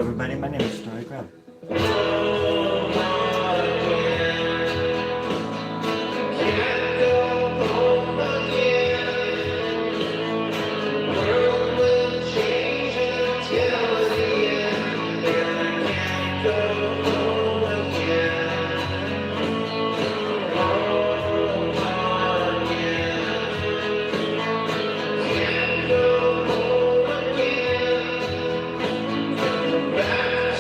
everybody. My name is Story Grub. Back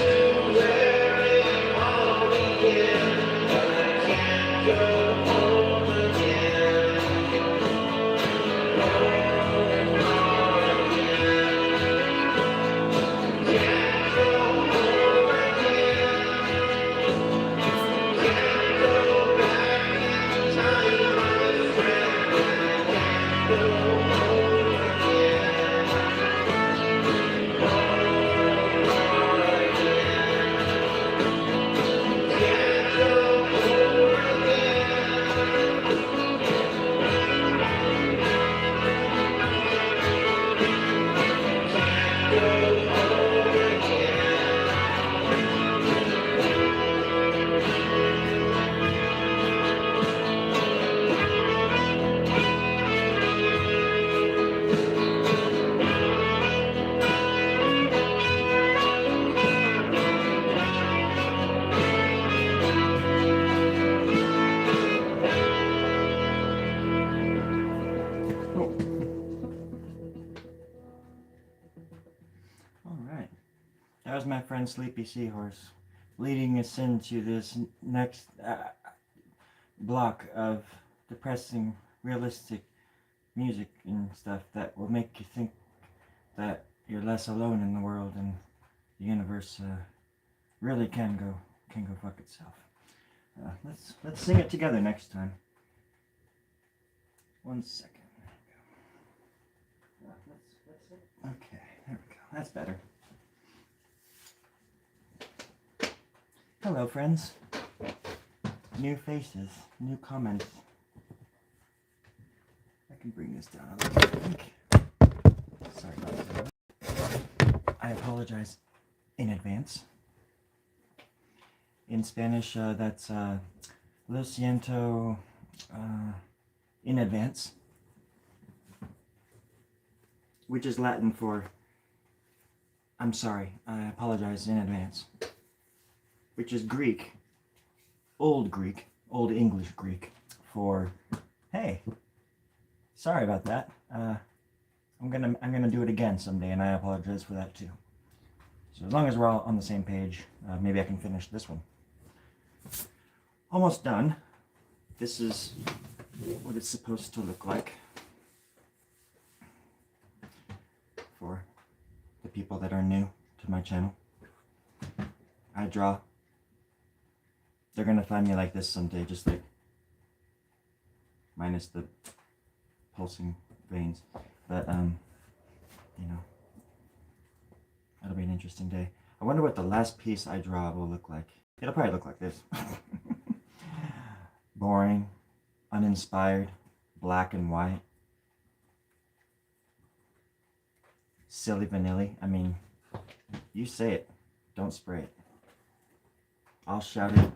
That was my friend Sleepy Seahorse, leading us into this next block of depressing, realistic music and stuff that will make you think that you're less alone in the world and the universe really can go fuck itself. Let's sing it together next time. 1 second. Okay, there we go. That's better. Hello, friends. New faces, new comments. I can bring this down a little bit, I think. Sorry about that. I apologize in advance. In Spanish, that's lo siento in advance, which is Latin for I'm sorry, I apologize in advance, which is Greek, Old English Greek, for hey, sorry about that. I'm gonna do it again someday, and I apologize for that too. So as long as we're all on the same page, maybe I can finish this one. Almost done. This is what it's supposed to look like for the people that are new to my channel. I draw. They're gonna find me like this someday, just like minus the pulsing veins. But you know, that'll be an interesting day. I wonder what the last piece I draw will look like. It'll probably look like this. Boring, uninspired, black and white. Silly vanilla. I mean, you say it, don't spray it. I'll shout it,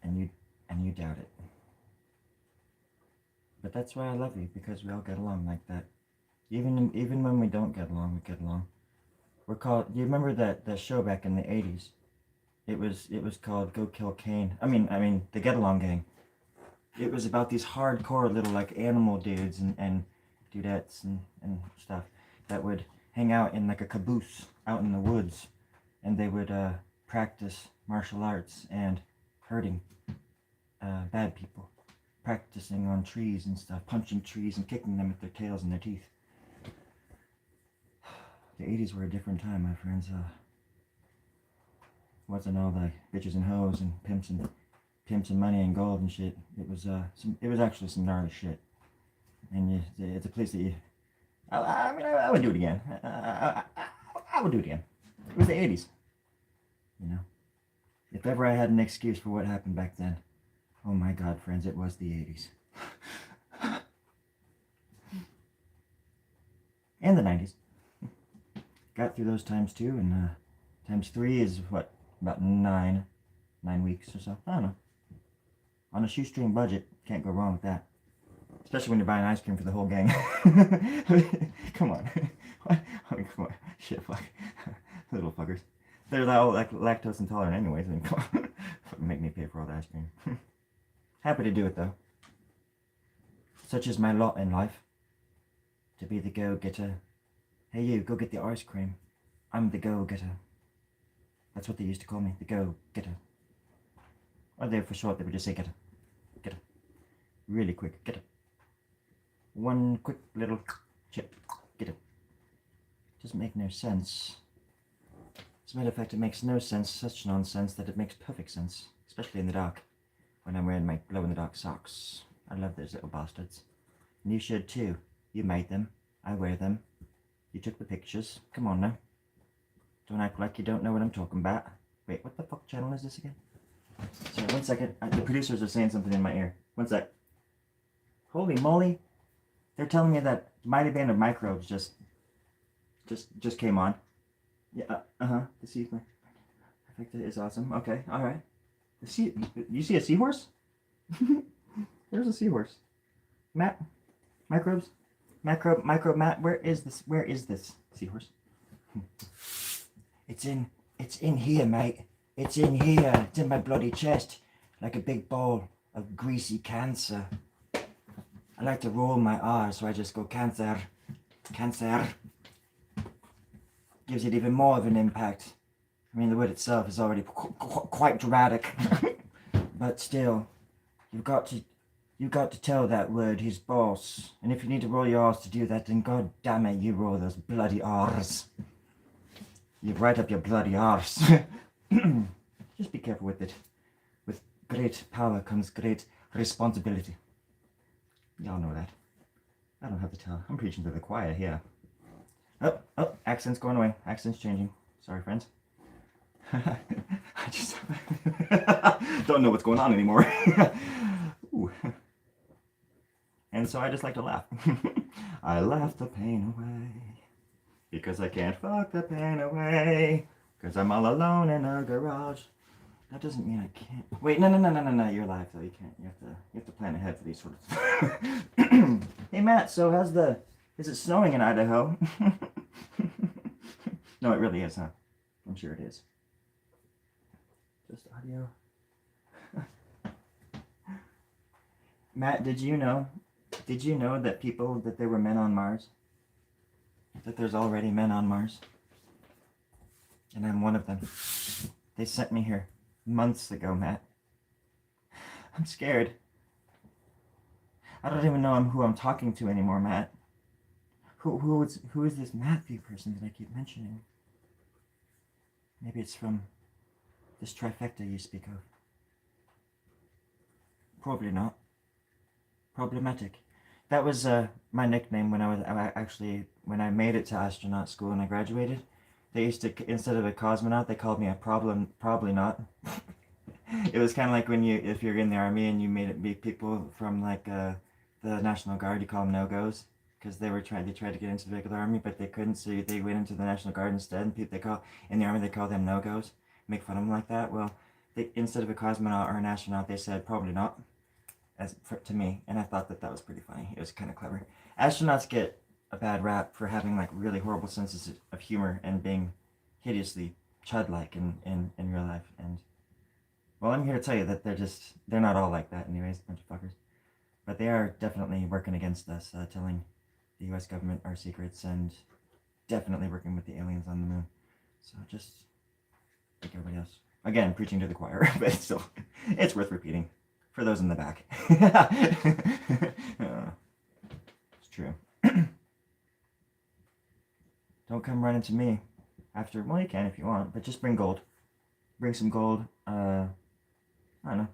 and you doubt it. But that's why I love you, because we all get along like that. Even when we don't get along, we get along. We're called. You remember that show back in the '80s? It was called Go Kill Kane. I mean the Get Along Gang. It was about these hardcore little like animal dudes and dudettes and stuff that would hang out in like a caboose out in the woods, and they would practice martial arts and hurting bad people, practicing on trees and stuff, punching trees and kicking them with their tails and their teeth. The 80s were a different time, my friends. Wasn't all the bitches and hoes and pimps and money and gold and shit. It was actually some gnarly shit. And it's a place that you. I would do it again. I would do it again. It was the 80s. You know, if ever I had an excuse for what happened back then, oh my God, friends, it was the 80s. And the 90s. Got through those times too, and times 3 is what, about 9 weeks or so. I don't know. On a shoestring budget, can't go wrong with that. Especially when you're buying ice cream for the whole gang. Come on. I mean, come on. Shit, fuck. Little fuckers. They're all like lactose intolerant anyways. I mean, come on. Make me pay for all the ice cream. Happy to do it though. Such is my lot in life. To be the go-getter. Hey you, go get the ice cream. I'm the go-getter. That's what they used to call me, the go-getter. Or they, for short, they would just say getter. Getter. Really quick, getter. One quick little chip. Getter. Doesn't make no sense. As a matter of fact, it makes no sense, such nonsense, that it makes perfect sense. Especially in the dark. When I'm wearing my glow-in-the-dark socks. I love those little bastards. And you should too. You made them. I wear them. You took the pictures. Come on now. Don't act like you don't know what I'm talking about. Wait, what the fuck channel is this again? Sorry, 1 second. The producers are saying something in my ear. 1 sec. Holy moly. They're telling me that Mighty Band of Microbes just came on. Yeah, The sea effect is awesome. Okay, alright. You see a seahorse? There's a seahorse. Matt? Microbes? Matt, where is this seahorse? It's in here, mate. It's in here. It's in my bloody chest. Like a big ball of greasy cancer. I like to roll my R, so I just go cancer. Cancer. gives it even more of an impact. I mean, the word itself is already quite dramatic, but still, you've got to tell that word his boss. And if you need to roll your R's to do that, then god damn it, you roll those bloody R's. You write up your bloody R's. Just be careful with it. With great power comes great responsibility. Y'all know that. I don't have to tell. I'm preaching to the choir here. Oh, accent's going away. Accent's changing. Sorry, friends. I just don't know what's going on anymore. Ooh. And so I just like to laugh. I laugh the pain away. Because I can't fuck the pain away. Because I'm all alone in a garage. That doesn't mean I can't. Wait, no. You're live though. You can't. You have to plan ahead for these sort of. Hey Matt, so is it snowing in Idaho? No, it really is, huh? I'm sure it is. Just audio. Matt, did you know that there were men on Mars? That there's already men on Mars? And I'm one of them. They sent me here months ago, Matt. I'm scared. I don't even know who I'm talking to anymore, Matt. Who is this Matthew person that I keep mentioning? Maybe it's from this trifecta you speak of. Probably not. Problematic. That was my nickname when when I made it to astronaut school and I graduated. They used to, instead of a cosmonaut, they called me a probably not. It was kind of like if you're in the army and you made it be people from like the National Guard, you call them no-goes. Because they tried to get into the regular army, but they couldn't, so they went into the National Guard instead. And in the army they call them no-goes, make fun of them like that. Well, instead of a cosmonaut or an astronaut, they said probably not, to me, and I thought that was pretty funny. It was kind of clever. Astronauts get a bad rap for having like really horrible senses of humor and being hideously chud-like in real life. And well, I'm here to tell you that they're not all like that, anyways, a bunch of fuckers. But they are definitely working against us, telling the U.S. government our secrets, and definitely working with the aliens on the moon. So just like everybody else. Again, preaching to the choir, but still, it's worth repeating for those in the back. It's true. Don't come running to me after. Well, you can if you want, but just bring gold. Bring some gold. I don't know.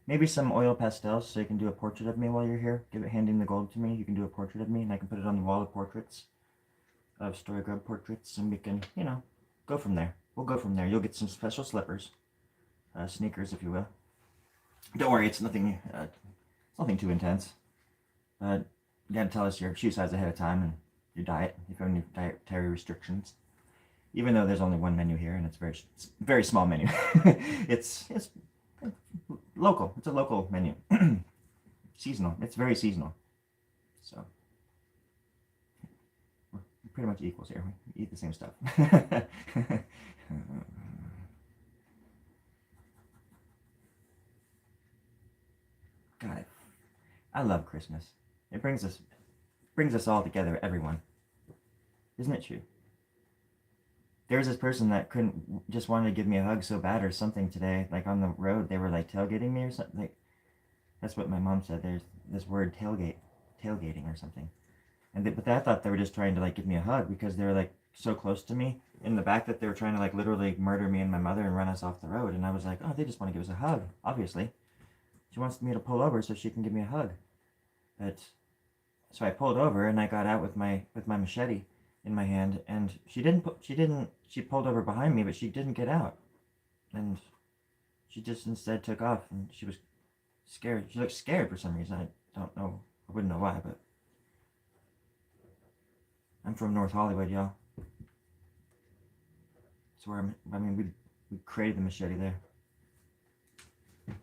Maybe some oil pastels so you can do a portrait of me while you're here. Handing the gold to me. You can do a portrait of me and I can put it on the wall of portraits. Of Story Grub portraits. And we can, go from there. We'll go from there. You'll get some special slippers. Sneakers, if you will. Don't worry, it's nothing too intense. But you gotta tell us your shoe size ahead of time and your diet. If you have any dietary restrictions. Even though there's only one menu here and it's very small menu. It's local. It's a local menu. Seasonal. It's very seasonal. So we're pretty much equals here. We eat the same stuff. God, I love Christmas. It brings us all together, everyone. Isn't it true? There was this person that just wanted to give me a hug so bad or something today, like on the road. They were like tailgating me or something. Like, that's what my mom said. There's this word tailgating or something. But I thought they were just trying to like give me a hug because they were like so close to me in the back that they were trying to like literally murder me and my mother and run us off the road. And I was like, oh, they just want to give us a hug, obviously. She wants me to pull over so she can give me a hug. So I pulled over and I got out with my machete in my hand, and she pulled over behind me, but she didn't get out, and she just instead took off, and she was scared. She looked scared for some reason. I wouldn't know why, but I'm from North Hollywood, y'all. That's where we created the machete there. It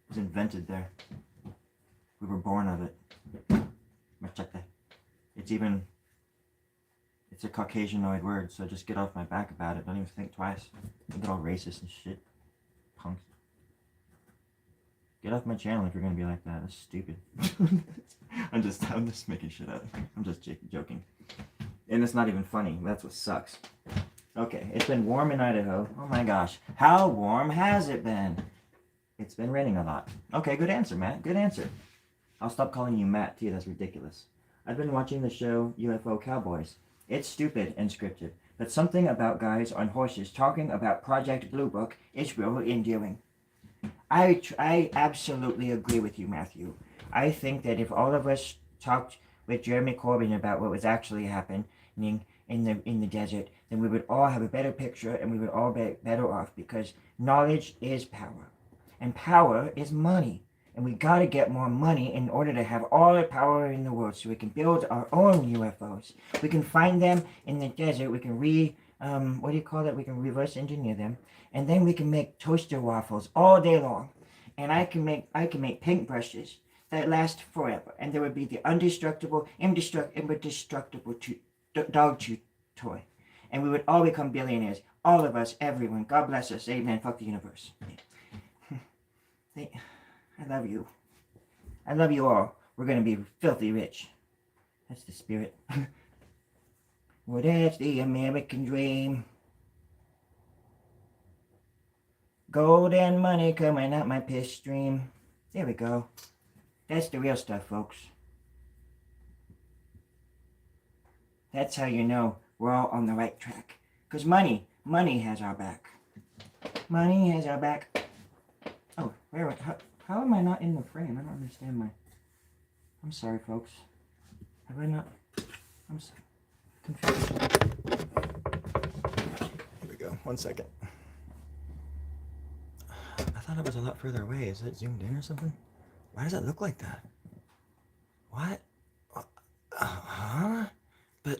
was invented there. We were born of it. Machete. It's a Caucasianoid word, so just get off my back about it. Don't even think twice. Don't get all racist and shit. Punks. Get off my channel if you're gonna be like that. That's stupid. I'm just making shit up. I'm just joking. And it's not even funny. That's what sucks. Okay, it's been warm in Idaho. Oh my gosh. How warm has it been? It's been raining a lot. Okay, good answer, Matt. Good answer. I'll stop calling you Matt, too. That's ridiculous. I've been watching the show UFO Cowboys. It's stupid and scripted, but something about guys on horses talking about Project Blue Book is really endearing. I absolutely agree with you, Matthew. I think that if all of us talked with Jeremy Corbyn about what was actually happening in the desert, then we would all have a better picture and we would all be better off, because knowledge is power. And power is money. And we gotta get more money in order to have all the power in the world so we can build our own UFOs. We can find them in the desert. We can what do you call that? We can reverse engineer them. And then we can make toaster waffles all day long. And I can make paintbrushes that last forever. And there would be the indestructible dog chew toy. And we would all become billionaires. All of us, everyone. God bless us. Amen. Fuck the universe. I love you. I love you all. We're gonna be filthy rich. That's the spirit. Well, that's the American dream. Gold and money coming out my piss stream. There we go. That's the real stuff, folks. That's how you know we're all on the right track. Because money has our back. Money has our back. Oh, wait. How am I not in the frame? I don't understand I'm sorry, folks. Have I not? I'm confused. Here we go. 1 second. I thought it was a lot further away. Is it zoomed in or something? Why does it look like that? What? Huh? But...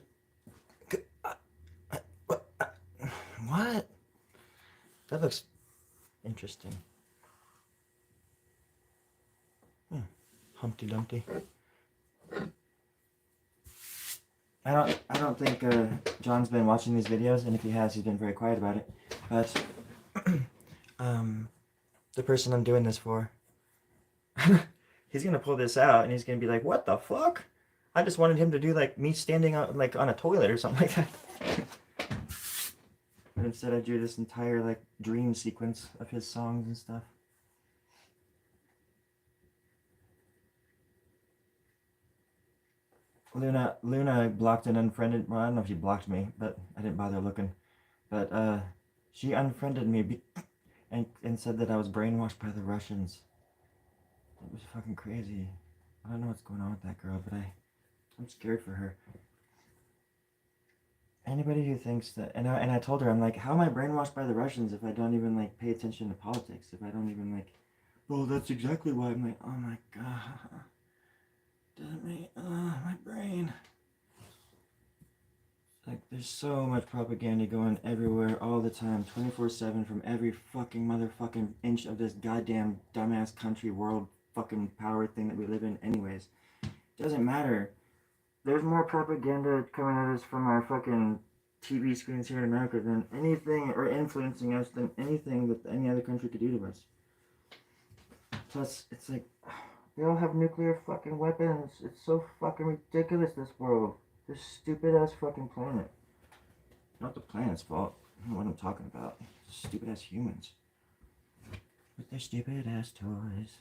what? That looks interesting. Humpty Dumpty. I don't think John's been watching these videos, and if he has, he's been very quiet about it. But the person I'm doing this for, he's gonna pull this out, and he's gonna be like, "What the fuck? I just wanted him to do like me standing on a toilet or something like that." But instead, I drew this entire like dream sequence of his songs and stuff. Luna blocked and unfriended. Well, I don't know if she blocked me, but I didn't bother looking. But she unfriended me and said that I was brainwashed by the Russians. It was fucking crazy. I don't know what's going on with that girl, but I'm scared for her. Anybody who thinks that, and I told her, I'm like, how am I brainwashed by the Russians if I don't even like pay attention to politics? If I don't even like, well, that's exactly why. I'm like, oh my god. Doesn't me, my brain. Like, there's so much propaganda going everywhere all the time, 24/7, from every fucking motherfucking inch of this goddamn dumbass country, world, fucking power thing that we live in anyways. Doesn't matter. There's more propaganda coming at us from our fucking TV screens here in America than anything, or influencing us, than anything that any other country could do to us. Plus, it's like, they all have nuclear fucking weapons. It's so fucking ridiculous, this world. This stupid ass fucking planet. Not the planet's fault. I don't know what I'm talking about. Stupid ass humans. With their stupid ass toys.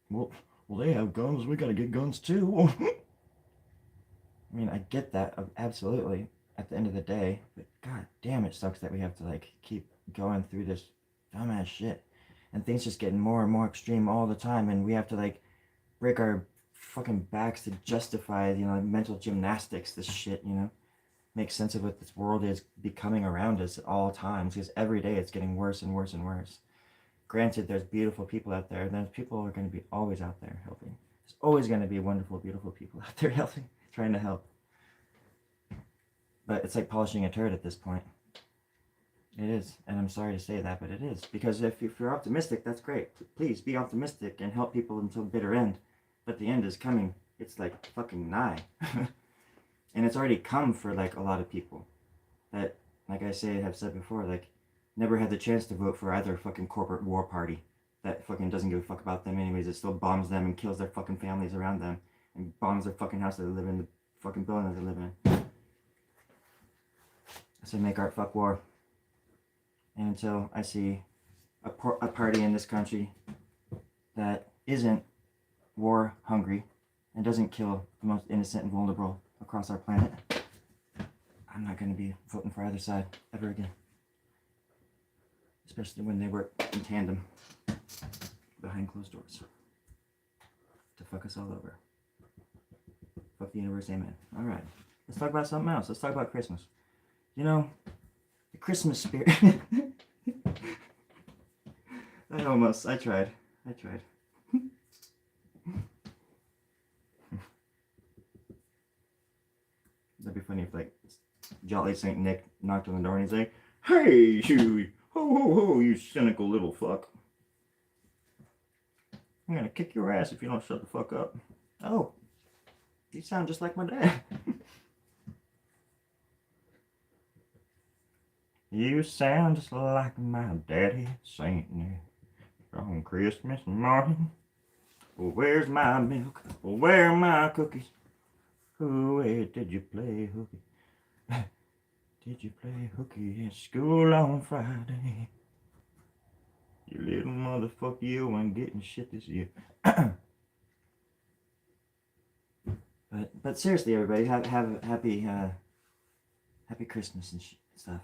Well, they have guns. We gotta get guns too. I mean, I get that, absolutely, at the end of the day. But god damn, it sucks that we have to, like, keep going through this dumbass shit. And things just getting more and more extreme all the time, and we have to like break our fucking backs to justify, mental gymnastics, this shit, make sense of what this world is becoming around us at all times, because every day it's getting worse and worse and worse. Granted, there's beautiful people out there, and there's people who are going to be always out there helping. There's always going to be wonderful, beautiful people out there helping, trying to help. But it's like polishing a turd at this point. It is, and I'm sorry to say that, but it is. Because if you're optimistic, that's great. Please be optimistic and help people until bitter end. But the end is coming. It's like fucking nigh. And it's already come for like a lot of people that, like I have said before, like never had the chance to vote for either fucking corporate war party that fucking doesn't give a fuck about them anyways. It still bombs them and kills their fucking families around them and bombs their fucking house that they live in, the fucking building that they live in. I say make art, fuck war. And until I see a party in this country that isn't war hungry and doesn't kill the most innocent and vulnerable across our planet, I'm not going to be voting for either side ever again. Especially when they work in tandem behind closed doors to fuck us all over. Fuck the universe, amen. Alright, let's talk about something else. Let's talk about Christmas. You know, the Christmas spirit. I tried. That'd be funny if, like, Jolly St. Nick knocked on the door and he's like, "Hey, you, ho, ho, ho, you cynical little fuck. I'm gonna kick your ass if you don't shut the fuck up." Oh, you sound just like my dad. You sound just like my daddy, St. Nick, on Christmas morning. Well, where's my milk? Well, where are my cookies? Oh, where did you play hooky? Did you play hooky at school on Friday? You little motherfucker, you ain't getting shit this year. But seriously, everybody, have a happy Christmas and stuff.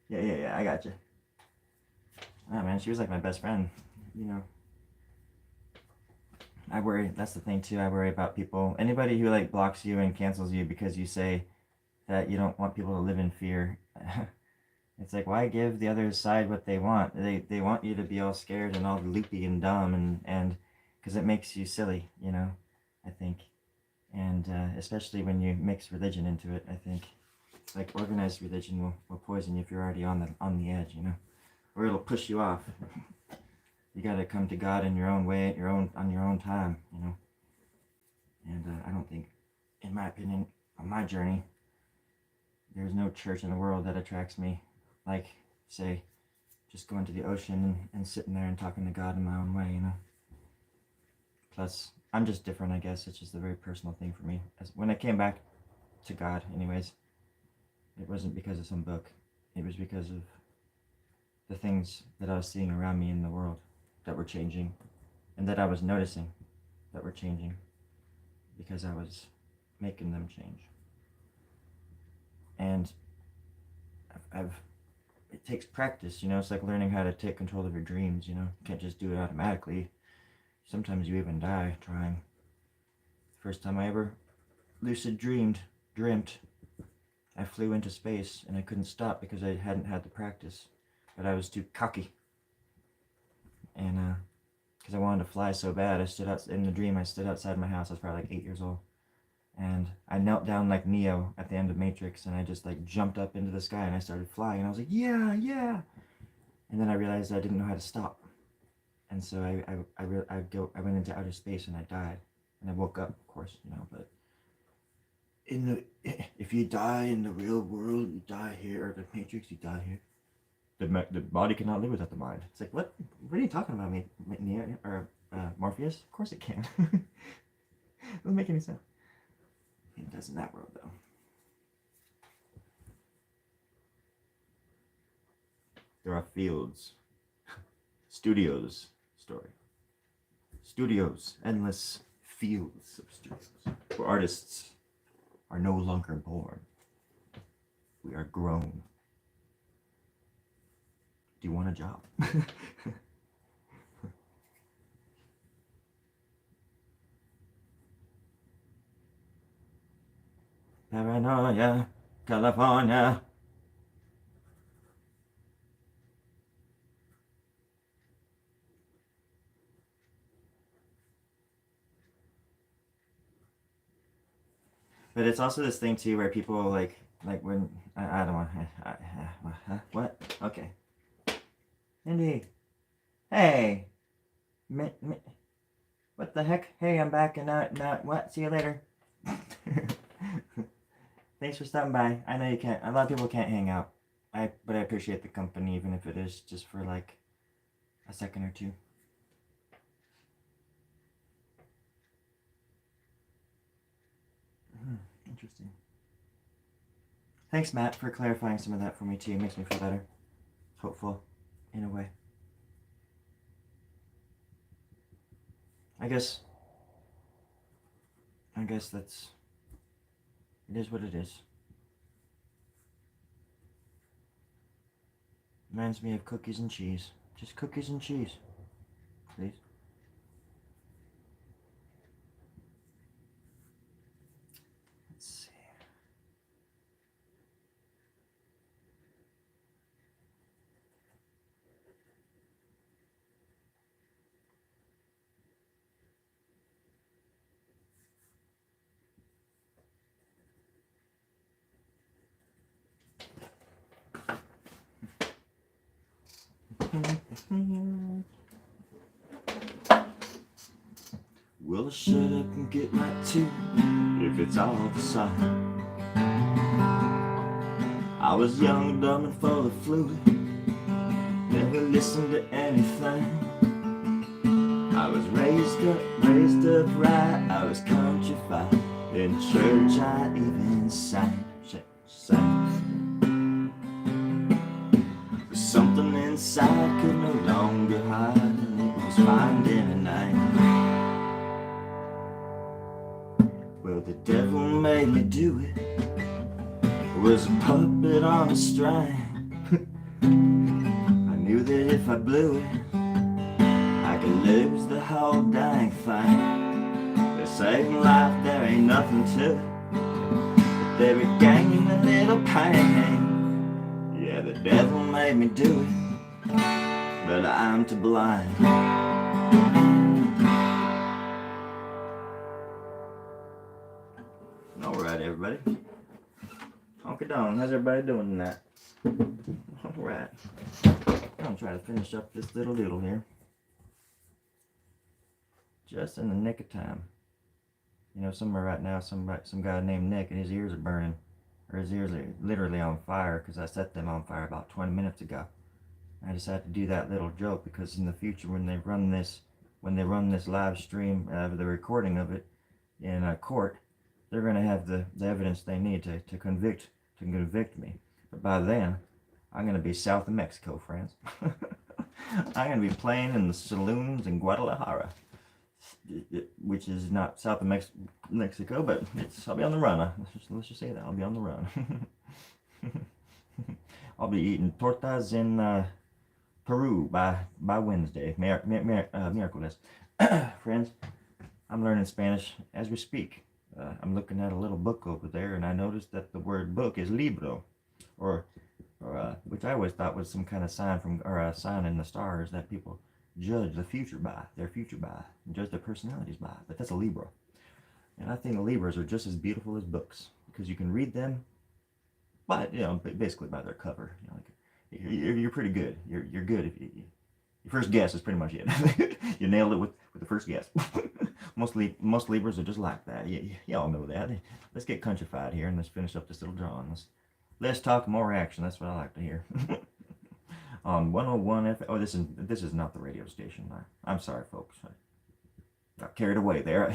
Yeah, I got you. Oh man, she was like my best friend, you know. I worry, that's the thing too, I worry about people, anybody who like blocks you and cancels you because you say that you don't want people to live in fear. It's like, why give the other side what they want? They want you to be all scared and all loopy and dumb, and because it makes you silly, you know, I think. And especially when you mix religion into it, I think. It's like organized religion will poison you if you're already on the edge, you know, or it'll push you off. You got to come to God in your own way, on your own time, you know. And I don't think, in my opinion, on my journey, there's no church in the world that attracts me, like, say, just going to the ocean and sitting there and talking to God in my own way, you know. Plus, I'm just different, I guess. It's just a very personal thing for me. When I came back to God, anyways, it wasn't because of some book. It was because of the things that I was seeing around me in the world that were changing, and that I was noticing that were changing because I was making them change. And it takes practice, you know. It's like learning how to take control of your dreams, you know. You can't just do it automatically. Sometimes you even die trying. First time I ever lucid dreamt, I flew into space and I couldn't stop because I hadn't had the practice, but I was too cocky. And because I wanted to fly so bad, I stood out in the dream. I stood outside my house. I was probably like 8 years old, and I knelt down like Neo at the end of Matrix, and I just like jumped up into the sky and I started flying. And I was like, yeah. And then I realized I didn't know how to stop, and so I went into outer space and I died, and I woke up, of course, you know. But if you die in the real world, you die here, or the Matrix, you die here. The body cannot live without the mind. It's like, what are you talking about, me, Neo, or Morpheus? Of course it can. Doesn't make any sense. It does in that world, though. There are fields, studios, story. Studios, endless fields of studios, where artists are no longer born. We are grown. Do you want a job? Paranoia, California. But it's also this thing too where people like when I don't want what? Okay. Mindy. Hey. What the heck? Hey, I'm back and not what? See you later. Thanks for stopping by. I know you can't. A lot of people can't hang out. But I appreciate the company, even if it is just for like a second or two. Interesting. Thanks, Matt, for clarifying some of that for me too. It makes me feel better. Hopeful, in a way. I guess that's, it is what it is. Reminds me of cookies and cheese. Just cookies and cheese, please. Let's see. Well, I shut up and get right to it, if it's all the same. I was young, dumb, and full of fluid. Never listened to anything. I was raised up right. I was countrified. In church I even sang. But something inside could no longer hide, and it was finding a name. Well, the devil made me do it. I was a puppet on a string. I knew that if I blew it, I could lose the whole dang thing. They're saving life, there ain't nothing to it, but they were gaining a little pain. Yeah, the devil made me do it, but I'm to blame. Alright, everybody. Honky Don, how's everybody doing tonight? Alright. I'm gonna try to finish up this little here. Just in the nick of time. You know, somewhere right now, some guy named Nick, and his ears are burning. Or his ears are literally on fire, because I set them on fire about 20 minutes ago. I just had to do that little joke, because in the future, when they run this live stream, the recording of it in a court, they're going to have the evidence they need to convict me. But by then, I'm going to be south of Mexico, friends. I'm going to be playing in the saloons in Guadalajara, which is not south of Mexico, but I'll be on the run. Let's just say that. I'll be on the run. I'll be eating tortas in Peru by Wednesday. Miércoles. Friends, I'm learning Spanish as we speak. I'm looking at a little book over there, and I noticed that the word book is libro, or which I always thought was some kind of sign a sign in the stars that people judge their future by, and judge their personalities by. But that's a Libra, and I think Libras are just as beautiful as books, because you can read them by, basically by their cover. You're pretty good. You're good if your first guess is pretty much it. You nailed it with the first guess. Most Libras are just like that. Y'all know that. Let's get countrified here, and let's finish up this little drawing. Less talk, more action. That's what I like to hear. On 101 FM. Oh, this is not the radio station. I'm sorry, folks. I got carried away there.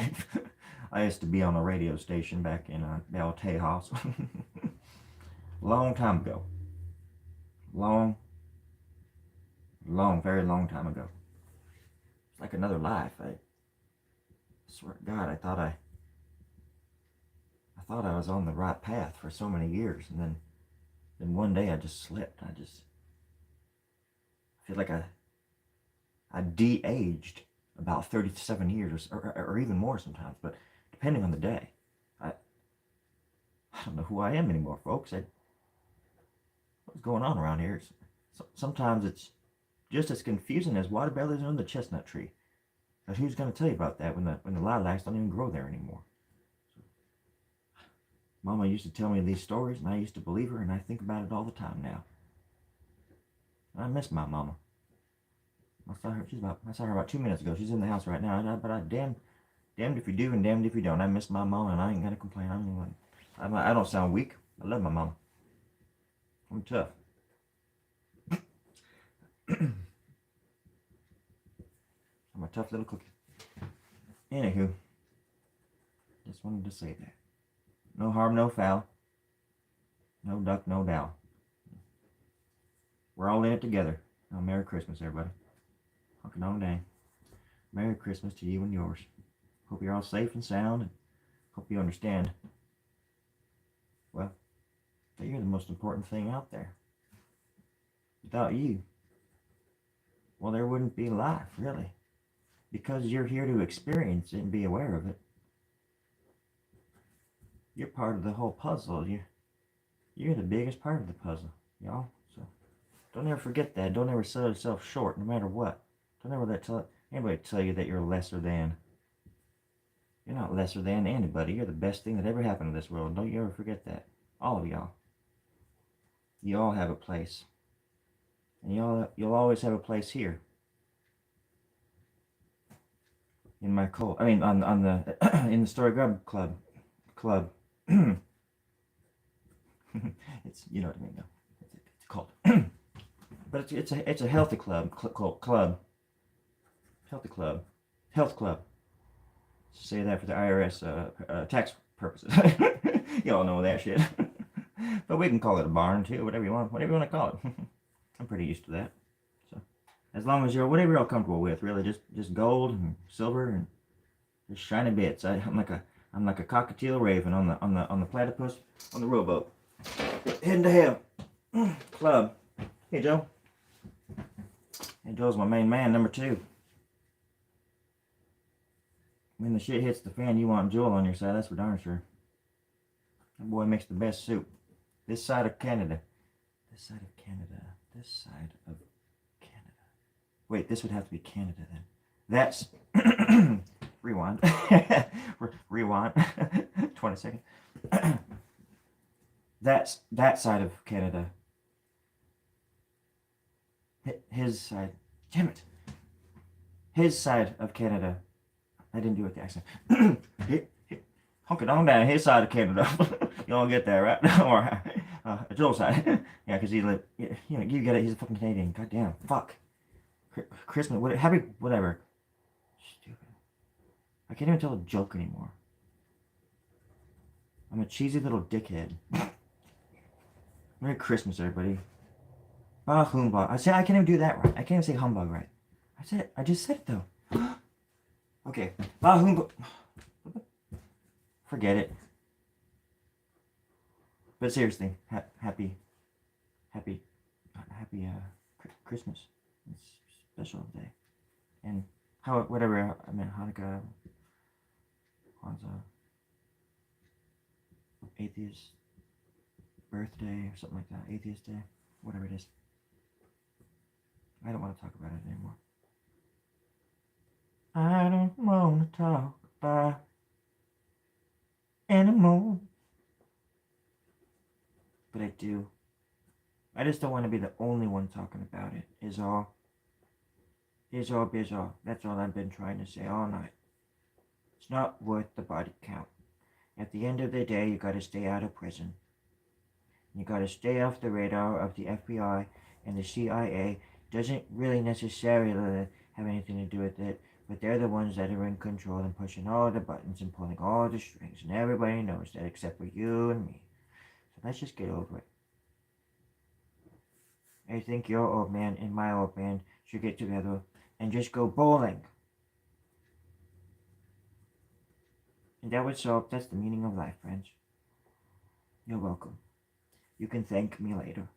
I used to be on a radio station back in Bell Tejas. Long time ago. Very long time ago. It's like another life. I swear to God, I thought I was on the right path for so many years, and then one day I just slipped. I feel like I de-aged about 37 years, or even more sometimes, but depending on the day. I don't know who I am anymore, folks. What's going on around here? Sometimes it's just as confusing as water bellies on the chestnut tree. But who's going to tell you about that when the lilacs don't even grow there anymore? Mama used to tell me these stories, and I used to believe her, and I think about it all the time now. I miss my mama. I saw her about 2 minutes ago. She's in the house right now. But I damned if you do and damned if you don't. I miss my mama, and I ain't gonna complain. I don't sound weak. I love my mama. I'm tough. I'm a tough little cookie. Anywho, just wanted to say that. No harm, no foul. No duck, no dow. We're all in it together. Oh, Merry Christmas, everybody. Hunkin' on dang. Merry Christmas to you and yours. Hope you're all safe and sound, and hope you understand, well, that you're the most important thing out there. Without you, well, there wouldn't be life, really. Because you're here to experience it and be aware of it. You're part of the whole puzzle. You're the biggest part of the puzzle, y'all. So don't ever forget that. Don't ever sell yourself short, no matter what. Don't ever let anybody tell you that you're lesser than. You're not lesser than anybody. You're the best thing that ever happened to this world. Don't you ever forget that. All of y'all. You all have a place. And you'll always have a place here. In my cult. I mean, on the in the Story Grub Club. It's, you know what I mean, though. It's called. But it's a healthy club. Healthy club. Health club. Say that for the IRS tax purposes. Y'all know that shit. But we can call it a barn too, whatever you want to call it. I'm pretty used to that. So as long as you're whatever you're all comfortable with, really, just gold and silver and just shiny bits. I'm like a cockatiel raven on the platypus on the rowboat, heading to hell. Club. Hey Joe. Hey Joe's my main man, number 2. When the shit hits the fan, you want Joel on your side, that's for darn sure. That boy makes the best soup. This side of Canada. This side of Canada. This side of Canada. Wait, this would have to be Canada then. That's... Rewind. Rewind. 20 seconds. That's that side of Canada. His side. Damn it. His side of Canada. I didn't do it with the accent. Honk it on down his side of Canada. You all get that, right? Or Joel's side. Yeah, because he lived, you know, you get it. He's a fucking Canadian. Goddamn. Fuck. Christmas. Happy, whatever. Stupid. I can't even tell a joke anymore. I'm a cheesy little dickhead. Merry Christmas, everybody. Bah humbug. I can't even do that right. I can't even say humbug right. I just said it though. Okay. Bah humbug. Forget it. But seriously, happy Christmas. It's a special day. And whatever, I mean, Hanukkah, Kwanzaa, atheist birthday or something like that, atheist day, whatever it is. I don't want to talk about it anymore. I don't want to talk about anymore. But I do. I just don't want to be the only one talking about it, is all. Is all, biz all. That's all I've been trying to say all night. It's not worth the body count. At the end of the day, you gotta stay out of prison. You gotta stay off the radar of the FBI and the CIA. Doesn't really necessarily have anything to do with it, but they're the ones that are in control and pushing all the buttons and pulling all the strings, and everybody knows that except for you and me. So let's just get over it. I think your old man and my old man should get together and just go bowling. And that would solve, that's the meaning of life, friends. You're welcome. You can thank me later.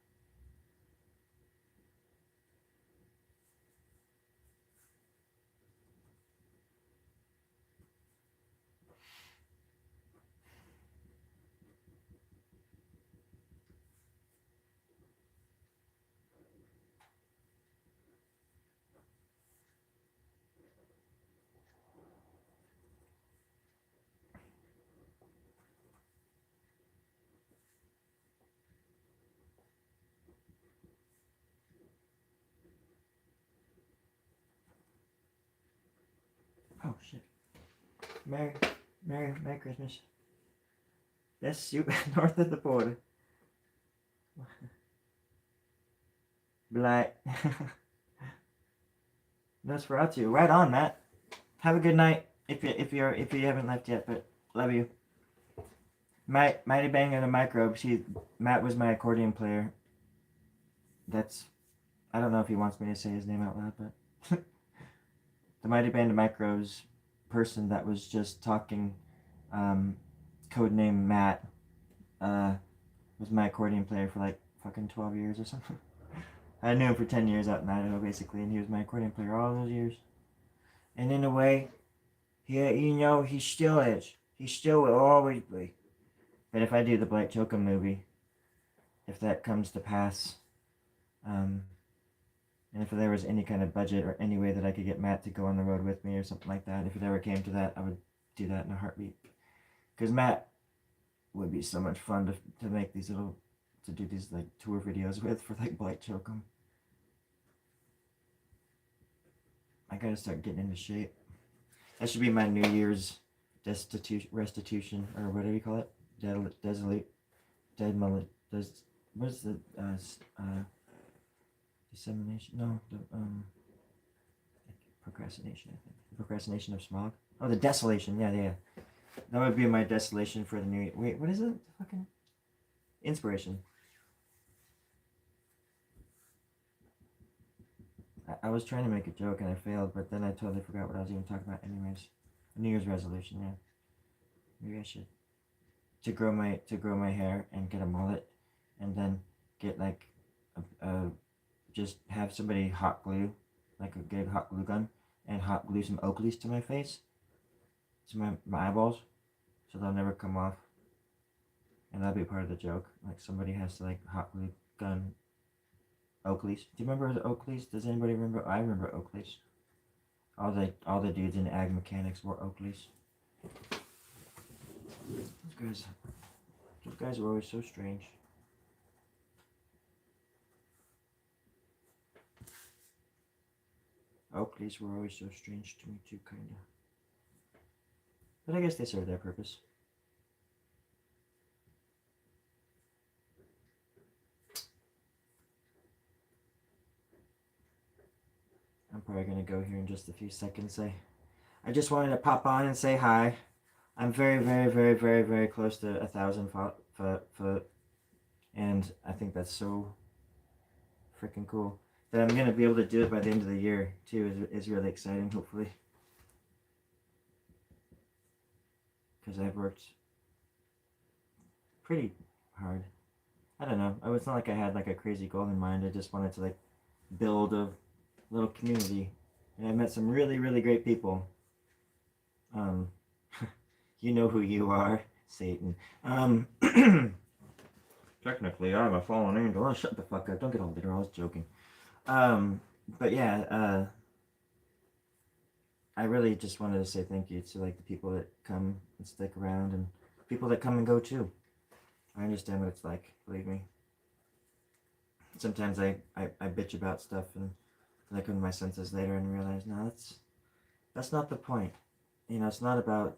Oh shit. Merry Christmas. That's you north of the border. Blight. Nosferatu. Right on, Matt. Have a good night. If you haven't left yet, but love you. Mighty Bang and the Microbes. Matt was my accordion player. That's, I don't know if he wants me to say his name out loud, but the Mighty Band of Microbes person that was just talking, codename Matt, was my accordion player for like fucking 12 years or something. I knew him for 10 years out in Idaho, basically, and he was my accordion player all those years. And in a way, he still is. He still will always be. But if I do the Blight Chokum movie, if that comes to pass, and if there was any kind of budget or any way that I could get Matt to go on the road with me or something like that, if it ever came to that, I would do that in a heartbeat. Because Matt would be so much fun to make these to do these like tour videos with for like Blight Chokum. I gotta start getting into shape. That should be my New Year's restitution, or whatever you call it. What is the dissemination? No, procrastination. I think the procrastination of smog. Oh, the desolation. Yeah. That would be my desolation for the new year. Wait, what is it? Fucking inspiration. I was trying to make a joke and I failed, but then I totally forgot what I was even talking about. Anyways, a New Year's resolution. Yeah, maybe I should to grow my hair and get a mullet, and then get like just have somebody hot glue, like a good hot glue gun, and hot glue some Oakleys to my face, to my eyeballs, so they'll never come off. And that'll be part of the joke. Like somebody has to like hot glue gun Oakleys. Do you remember the Oakleys? Does anybody remember? I remember Oakleys. All the dudes in ag mechanics wore Oakleys. Those guys were always so strange. Oakleys were always so strange to me too, kinda. But I guess they serve their purpose. I'm probably gonna go here in just a few seconds. I just wanted to pop on and say hi. I'm very, very, very, very, very close to 1,000 foot, and I think that's so freaking cool. That I'm gonna be able to do it by the end of the year too is really exciting. Hopefully, because I've worked pretty hard. I don't know. It's not like I had like a crazy goal in mind. I just wanted to like build a little community, and I met some really, really great people. You know who you are, Satan. Technically, I'm a fallen angel. Oh, shut the fuck up. Don't get all bitter. I was joking. But yeah, I really just wanted to say thank you to like the people that come and stick around, and people that come and go too. I understand what it's like, believe me. Sometimes I bitch about stuff and I come to my senses later and realize, no, that's not the point. You know, it's not about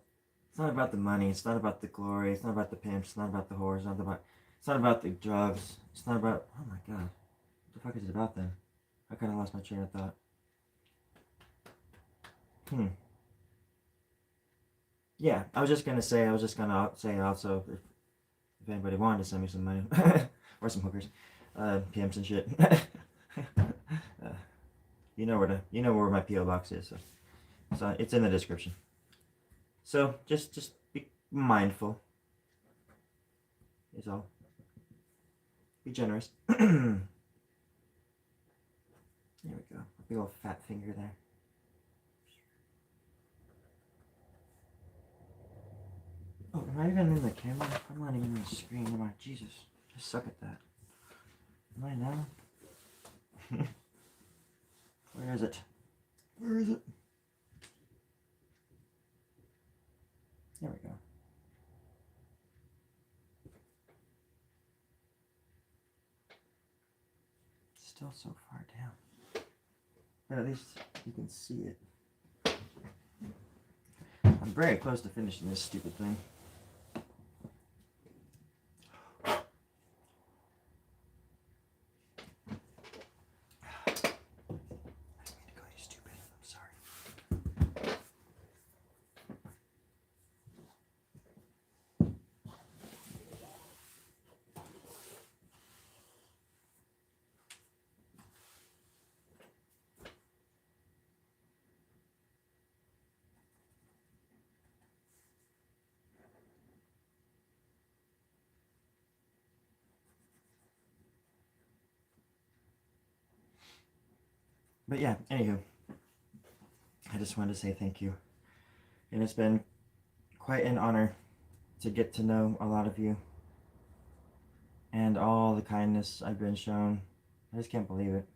the money, it's not about the glory, it's not about the pimps, it's not about the whores, it's not about the drugs, it's not about, oh my god, what the fuck is it about then? I kinda lost my train of thought. Yeah, I was just gonna say also, if anybody wanted to send me some money, or some hookers, pimps and shit, you know where my PO box is, so it's in the description. So just be mindful. Is all. Be generous. There we go. A big old fat finger there. Oh, am I even in the camera? I'm not even in the screen, am I? Jesus. I suck at that. Am I now? Where is it? Where is it? There we go. It's still so far down. But at least you can see it. I'm very close to finishing this stupid thing. But yeah, anywho, I just wanted to say thank you. And it's been quite an honor to get to know a lot of you and all the kindness I've been shown. I just can't believe it.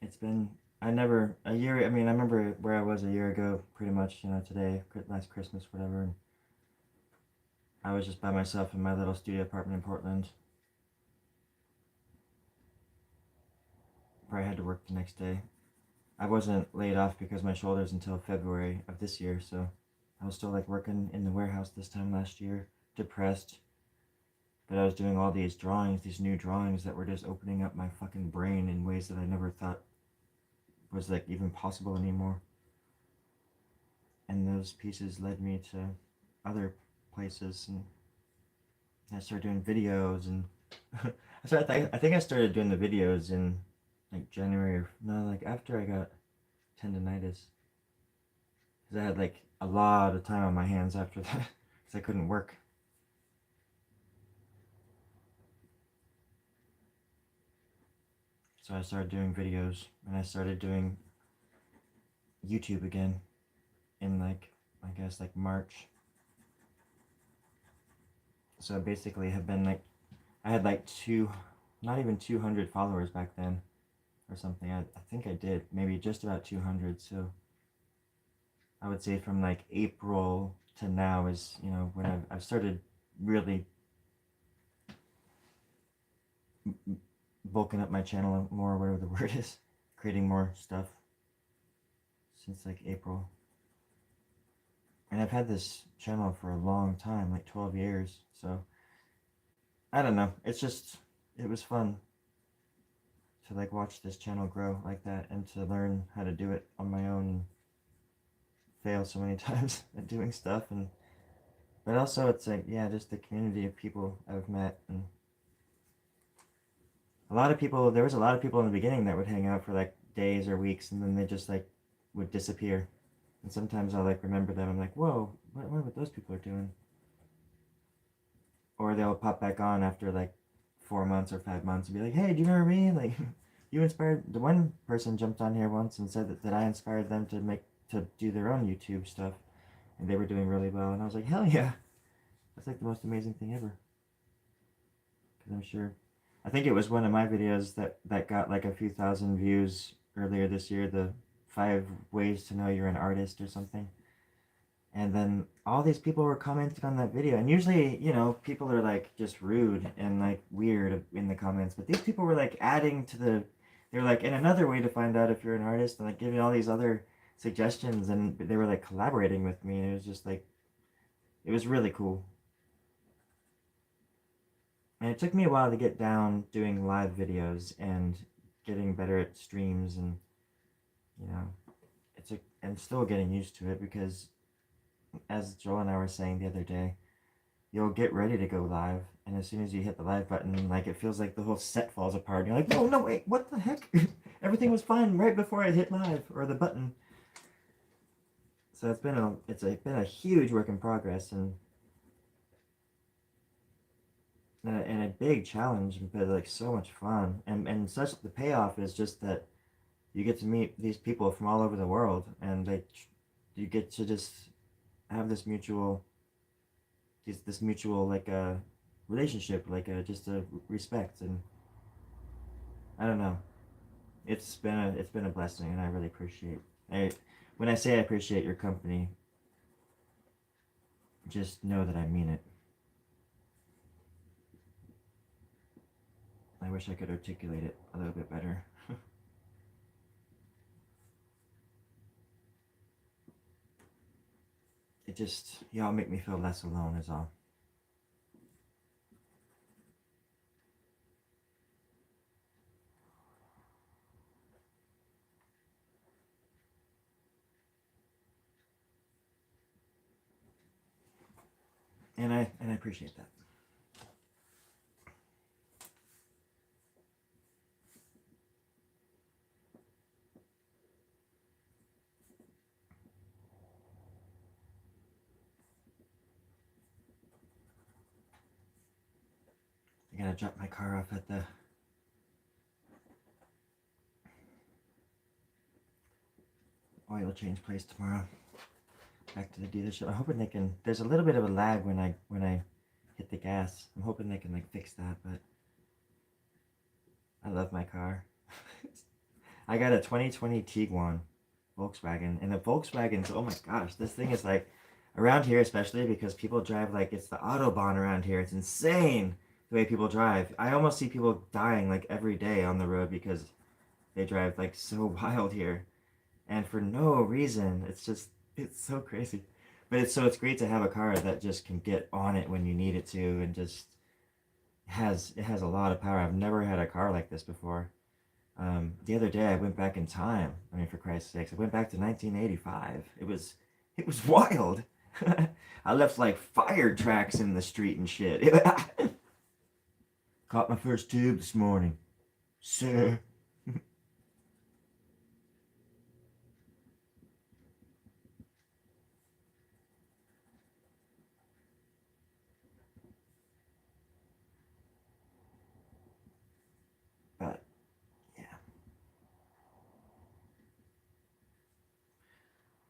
It's been, a year, I mean, I remember where I was a year ago, pretty much, today, last Christmas, whatever, and I was just by myself in my little studio apartment in Portland, where I had to work the next day. I wasn't laid off because my shoulders until February of this year, so I was still like working in the warehouse this time last year, depressed, but I was doing all these drawings, these new drawings that were just opening up my fucking brain in ways that I never thought was like even possible anymore. And those pieces led me to other places, and I started doing videos, and so I think I started doing the videos in like January, or no, like after I got tendonitis, because I had like a lot of time on my hands after that, because I couldn't work. So I started doing videos, and I started doing YouTube again in like, I guess like March. So basically have been like, I had like not even 200 followers back then or something. I think I did maybe just about 200. So I would say from like April to now is, when I've started really bulking up my channel more, whatever the word is, creating more stuff since like April. And I've had this channel for a long time, like 12 years. So I don't know. It's just, it was fun to like watch this channel grow like that and to learn how to do it on my own and fail so many times at doing stuff. And but also it's like, yeah, just the community of people I've met, and there was a lot of people in the beginning that would hang out for like days or weeks, and then they just like would disappear. And sometimes I'll like remember them. I'm like, whoa, what those people are doing? Or they'll pop back on after like 4 months or 5 months and be like, hey, do you remember me? Like, you inspired, the one person jumped on here once and said that I inspired them to do their own YouTube stuff, and they were doing really well. And I was like, hell yeah, that's like the most amazing thing ever. Because I'm sure, I think it was one of my videos that got like a few thousand views earlier this year, the 5 ways to know you're an artist or something. And then all these people were commenting on that video, and usually, people are like just rude and like weird in the comments, but these people were like adding to they're like, and another way to find out if you're an artist, and like giving all these other suggestions, and they were like collaborating with me, and it was just like, it was really cool. And it took me a while to get down doing live videos and getting better at streams, and you know, I'm still getting used to it, because as Joel and I were saying the other day, you'll get ready to go live, and as soon as you hit the live button, like it feels like the whole set falls apart. You're like, no, no, wait, what the heck? Everything was fine right before I hit live or the button. So it's been a huge work in progress, and a big challenge, but like so much fun, and such the payoff is just that you get to meet these people from all over the world, and you get to just have this mutual like a relationship, like just a respect, and I don't know. It's been a blessing, and I really appreciate. I When I say I appreciate your company, just know that I mean it. I wish I could articulate it a little bit better. Y'all make me feel less alone, is all. And I appreciate that. I gotta drop my car off at the oil change place tomorrow. Back to the dealership. I'm hoping they can. There's a little bit of a lag when I hit the gas. I'm hoping they can like fix that, but I love my car. I got a 2020 Tiguan Volkswagen, and the Volkswagens, oh my gosh, this thing is like, around here especially, because people drive like it's the Autobahn around here. It's insane the way people drive. I almost see people dying like every day on the road because they drive like so wild here, and for no reason. It's so crazy. But it's great to have a car that just can get on it when you need it to, and just it has a lot of power. I've never had a car like this before. The other day I went back in time. I mean, for Christ's sakes, I went back to 1985. It was wild. I left like fire tracks in the street and shit. Caught my first tube this morning, sir. But yeah,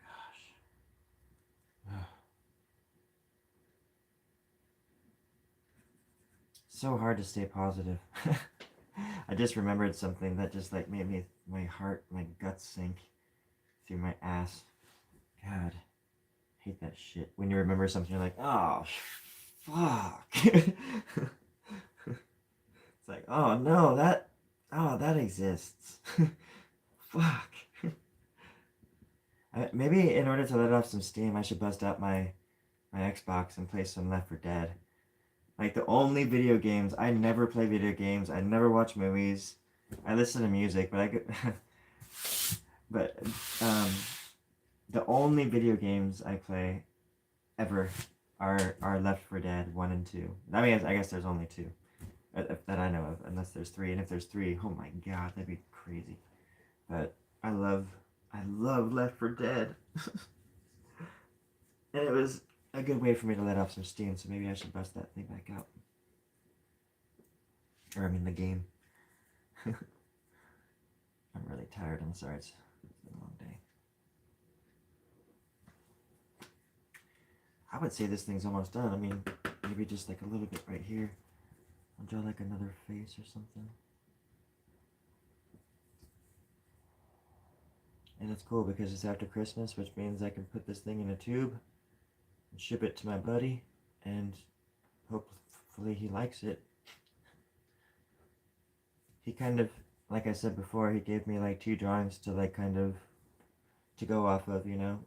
gosh, so hard to stay positive. I just remembered something that just like made my heart, my guts sink through my ass. God, hate that shit. When you remember something, you're like, oh, fuck. It's like, oh no, that exists. Fuck. Maybe in order to let off some steam, I should bust out my Xbox and play some Left 4 Dead. Like the only video games, I never play video games. I never watch movies. I listen to music, but but um, the only video games I play ever are Left 4 Dead 1 and 2. I mean, I guess there's only 2 that I know of, unless there's 3. And if there's 3, oh my god, that'd be crazy. But I love Left 4 Dead, and it was a good way for me to let off some steam. So maybe I should bust that thing back out, or I mean the game. I'm really tired. I'm sorry. It's been a long day. I would say this thing's almost done. I mean, maybe just like a little bit right here. I'll draw like another face or something. And it's cool because it's after Christmas, which means I can put this thing in a tube and ship it to my buddy, and hopefully he likes it. He kind of, like I said before, he gave me like 2 drawings to like kind of to go off of, you know,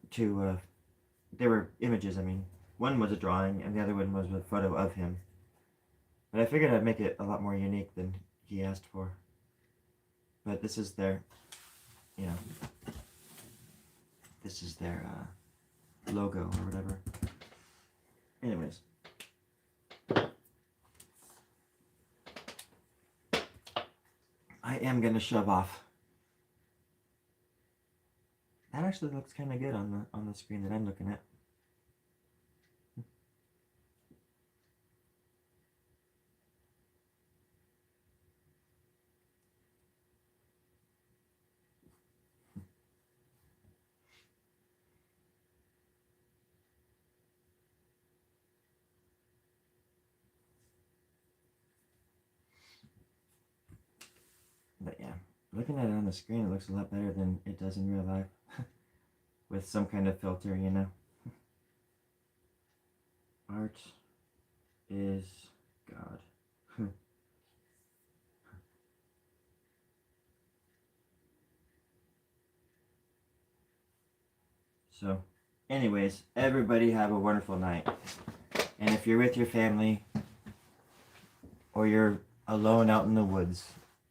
they were images. I mean, one was a drawing and the other one was a photo of him. But I figured I'd make it a lot more unique than he asked for. But this is their, you know, this is their logo or whatever. Anyways. I am gonna shove off. That actually looks kind of good on the screen that I'm looking at. But yeah, looking at it on the screen, it looks a lot better than it does in real life. With some kind of filter, you know. Art is God. So, anyways, everybody have a wonderful night. And if you're with your family or you're alone out in the woods,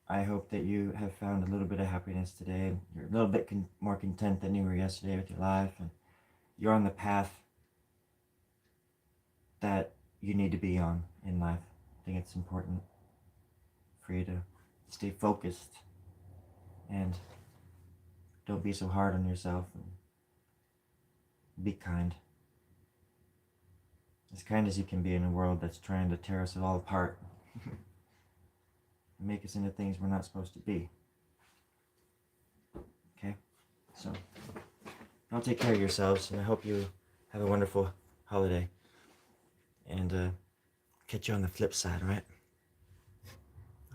I hope that you have found a little bit of happiness today. You're a little bit more content than you were yesterday with your life, and you're on the path that you need to be on in life. I think it's important for you to stay focused and don't be so hard on yourself, and be kind. As kind as you can be in a world that's trying to tear us all apart. And make us into things we're not supposed to be. Okay? So, I'll take care of yourselves, and I hope you have a wonderful holiday. And catch you on the flip side, all right?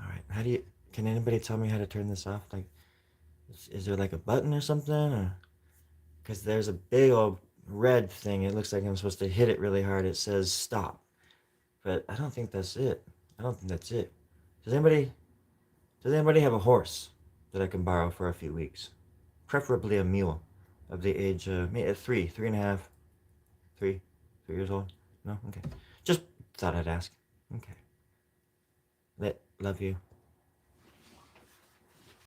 All right. How do you? Can anybody tell me how to turn this off? Like, is there like a button or something? Or because there's a big old red thing. It looks like I'm supposed to hit it really hard. It says stop, but I don't think that's it. I don't think that's it. Does anybody? Does anybody have a horse that I can borrow for a few weeks? Preferably a mule, of the age maybe 3.5, 3 years old. No, okay. Just thought I'd ask. Okay. Love you.